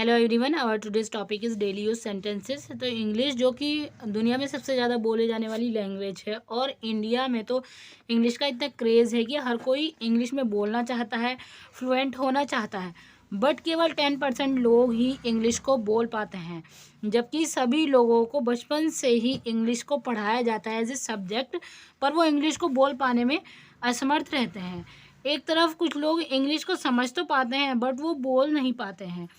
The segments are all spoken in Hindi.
Hello everyone, our today's topic is daily use sentences. तो इंग्लिश जो कि दुनिया में सबसे ज़्यादा बोले जाने वाली लैंग्वेज है और इंडिया में तो इंग्लिश का इतना क्रेज़ है कि हर कोई इंग्लिश में बोलना चाहता है, फ्लुएंट होना चाहता है। बट केवल 10% लोग ही इंग्लिश को बोल पाते हैं, जबकि सभी लोगों को बचपन से ही इंग्लिश को पढ़ाया जाता है एज ए सब्जेक्ट, पर वो इंग्लिश को बोल पाने में असमर्थ रहते हैं। एक तरफ कुछ लोग इंग्लिश को समझ तो पाते हैं बट वो बोल नहीं पाते हैं।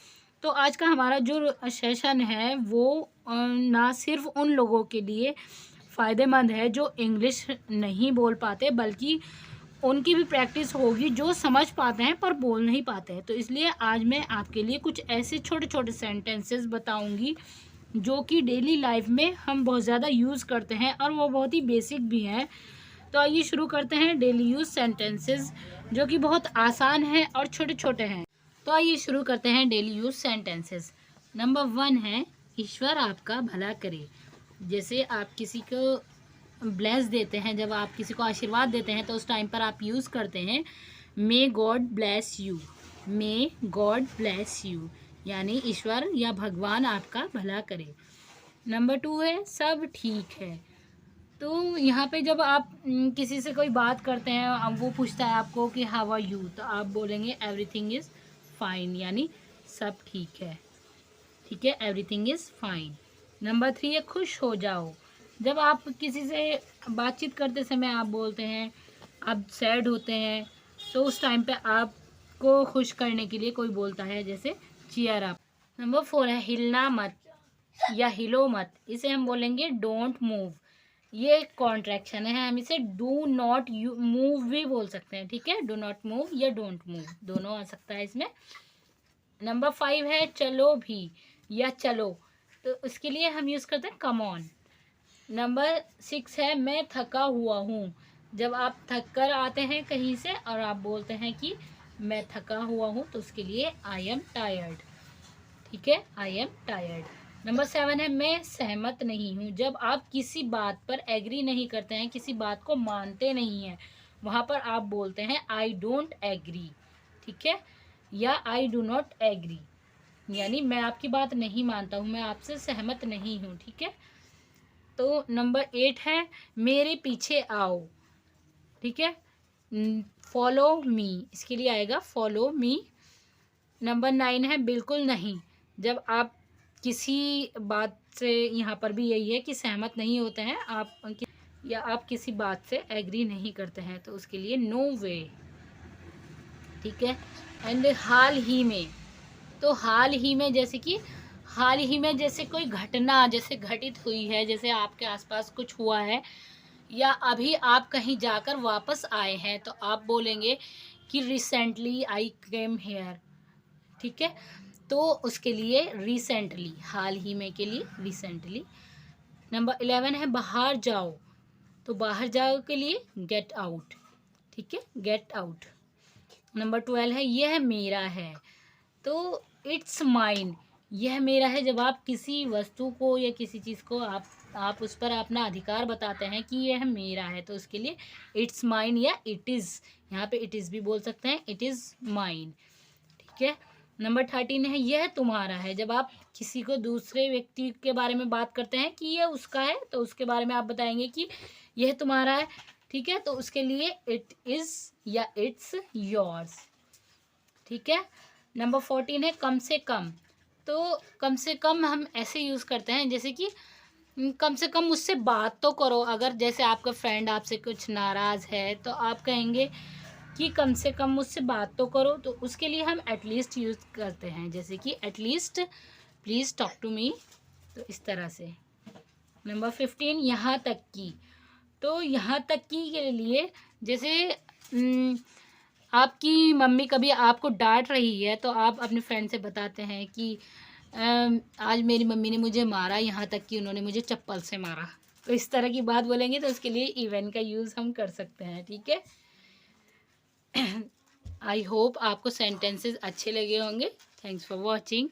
तो आज का हमारा जो सेशन है वो ना सिर्फ उन लोगों के लिए फ़ायदेमंद है जो इंग्लिश नहीं बोल पाते, बल्कि उनकी भी प्रैक्टिस होगी जो समझ पाते हैं पर बोल नहीं पाते हैं। तो इसलिए आज मैं आपके लिए कुछ ऐसे छोटे छोटे सेंटेंसेस बताऊंगी जो कि डेली लाइफ में हम बहुत ज़्यादा यूज़ करते हैं और वो बहुत ही बेसिक भी हैं। तो आइए शुरू करते हैं डेली यूज़ सेंटेंसेस जो कि बहुत आसान है और छोटे छोटे हैं। तो आइए शुरू करते हैं डेली यूज सेंटेंसेस। नंबर 1 है ईश्वर आपका भला करे। जैसे आप किसी को ब्लेस देते हैं, जब आप किसी को आशीर्वाद देते हैं तो उस टाइम पर आप यूज़ करते हैं may God bless you. May God bless you यानी ईश्वर या भगवान आपका भला करे। नंबर 2 है सब ठीक है। तो यहाँ पे जब आप किसी से कोई बात करते हैं, अब वो पूछता है आपको कि हाउ आर यू, तो आप बोलेंगे एवरीथिंग इज़ फाइन यानी सब ठीक है। ठीक है, एवरीथिंग इज़ फाइन। नंबर 3 है खुश हो जाओ। जब आप किसी से बातचीत करते समय आप बोलते हैं आप सैड होते हैं, तो उस टाइम पे आपको खुश करने के लिए कोई बोलता है जैसे चीयर अप। नंबर 4 है हिलना मत या हिलो मत। इसे हम बोलेंगे डोंट मूव। ये एक कॉन्ट्रैक्शन है, हम इसे डू नॉट मूव भी बोल सकते हैं। ठीक है, डू नॉट मूव या डोंट मूव दोनों आ सकता है इसमें। नंबर 5 है चलो भी या चलो, तो उसके लिए हम यूज़ करते हैं कम ऑन। नंबर 6 है मैं थका हुआ हूँ। जब आप थक कर आते हैं कहीं से और आप बोलते हैं कि मैं थका हुआ हूँ, तो उसके लिए आई एम टायर्ड। ठीक है, आई एम टायर्ड। नंबर 7 है मैं सहमत नहीं हूँ। जब आप किसी बात पर एग्री नहीं करते हैं, किसी बात को मानते नहीं हैं, वहाँ पर आप बोलते हैं आई डोंट एग्री। ठीक है, या आई डू नॉट एग्री यानी मैं आपकी बात नहीं मानता हूँ, मैं आपसे सहमत नहीं हूँ। ठीक है, तो नंबर 8 है मेरे पीछे आओ। ठीक है, फॉलो मी, इसके लिए आएगा फॉलो मी। नंबर 9 है बिल्कुल नहीं। जब आप किसी बात से, यहाँ पर भी यही है कि सहमत नहीं होते हैं आप या आप किसी बात से एग्री नहीं करते हैं, तो उसके लिए नो वे। ठीक है, एंड हाल ही में, तो हाल ही में जैसे कि हाल ही में जैसे कोई घटना जैसे घटित हुई है, जैसे आपके आसपास कुछ हुआ है या अभी आप कहीं जाकर वापस आए हैं, तो आप बोलेंगे कि रिसेंटली आई केम हेयर। ठीक है, तो उसके लिए रिसेंटली, हाल ही में के लिए रिसेंटली। नंबर 11 है बाहर जाओ, तो बाहर जाओ के लिए गेट आउट। ठीक है, गेट आउट। नंबर 12 है यह मेरा है, तो इट्स माइन, यह मेरा है। जब आप किसी वस्तु को या किसी चीज़ को आप उस पर अपना अधिकार बताते हैं कि यह मेरा है, तो उसके लिए इट्स माइन या इट इज़, यहाँ पे इट इज़ भी बोल सकते हैं, इट इज़ माइन। ठीक है, नंबर 13 है यह तुम्हारा है। जब आप किसी को दूसरे व्यक्ति के बारे में बात करते हैं कि यह उसका है, तो उसके बारे में आप बताएंगे कि यह तुम्हारा है। ठीक है, तो उसके लिए इट इज़ या इट्स योर्स। ठीक है, नंबर 14 है कम से कम। तो कम से कम हम ऐसे यूज़ करते हैं जैसे कि कम से कम मुझसे बात तो करो। अगर जैसे आपका फ्रेंड आपसे कुछ नाराज़ है, तो आप कहेंगे कि कम से कम मुझसे बात तो करो, तो उसके लिए हम एटलीस्ट यूज़ करते हैं, जैसे कि at least please talk to me, तो इस तरह से। नंबर 15 यहाँ तक की, तो यहाँ तक की के लिए जैसे आपकी मम्मी कभी आपको डांट रही है, तो आप अपने फ्रेंड से बताते हैं कि आज मेरी मम्मी ने मुझे मारा, यहाँ तक कि उन्होंने मुझे चप्पल से मारा। तो इस तरह की बात बोलेंगे तो उसके लिए इवन का यूज़ हम कर सकते हैं। ठीक है, आई होप आपको सेंटेंसेस अच्छे लगे होंगे। Thanks for watching.